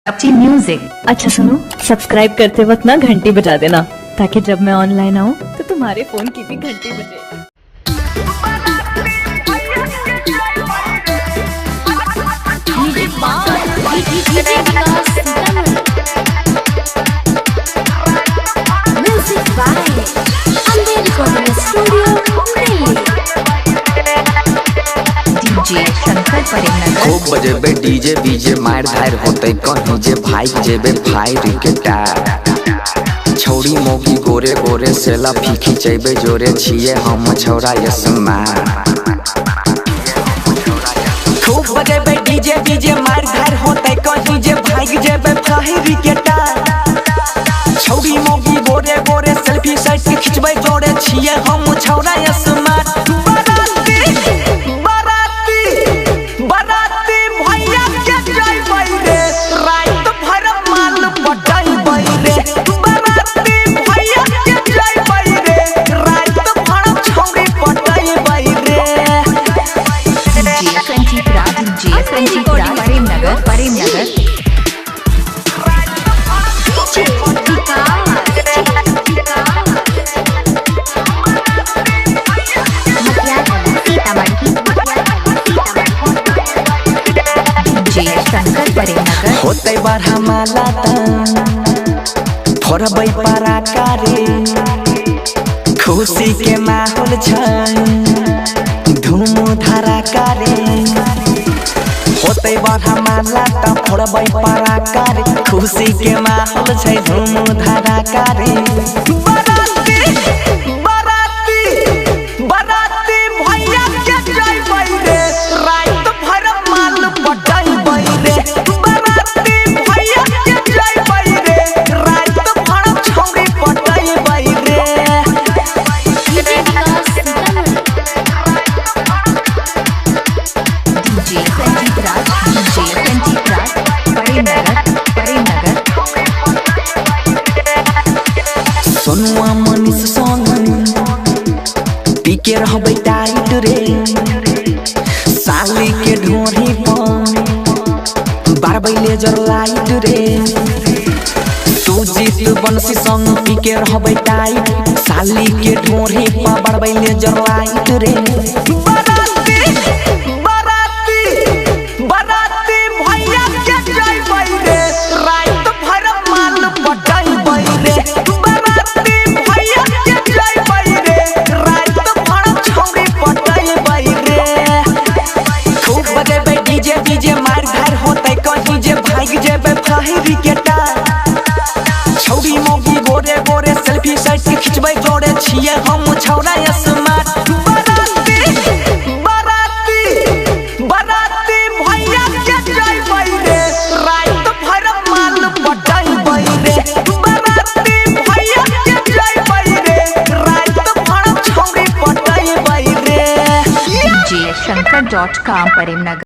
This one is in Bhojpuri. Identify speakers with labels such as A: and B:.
A: अपनी म्यूजिक।
B: अच्छा सुनो, सब्सक्राइब करते वक्त ना घंटी बजा देना ताकि जब मैं ऑनलाइन आऊँ तो तुम्हारे फोन की भी घंटी बजे।
C: खूब बजेबे डीजे बीजे मार धार होते कहीं जे भाई जेबे भाई रिकेटा छौड़ी मोगी गोरे गोरे सेला फीकी चेबे जोरे छिए हम छौड़ा यसमा। खूब बजेबे डीजे बीजे मार धार होते कहीं जे भाई जेबे भाई रिकेटा छौड़ी मोगी गोरे गोरे सेल्फी साइड खिंचबे जोरे छिए हम छौड़ा यसमा। होते बारह माला फोड़बै पारा कारे खुशी के माहौल छै धूम धारा कारे। होते बारह माला फोड़बै पारा कारे खुशी के माहौल छै धूम धारा कारे। सोनुआ मनीष संग पीके रहबै टाइट रे साली के ढोरी पर बारबै लेजर लाइट रे। सुजीत बंसी संग पीके रहबै टाइट साली के ढोरी पर बारबै लेजर लाइट रे। डीजे मार धार होते कहीं जे भाग जेबे भाई रिकेटा छौड़ी मोगी गोरे गोरे सेल्फी साइड खिंचबै जोड़े छिए हम छौड़ा यसमा। बराती भैया के जइबै रे रात भर माल पटैबै रे। बराती भैया के जइबै रे रात भर छौड़ी पटैबै रे।
A: djshankar.com प्रेमनगर।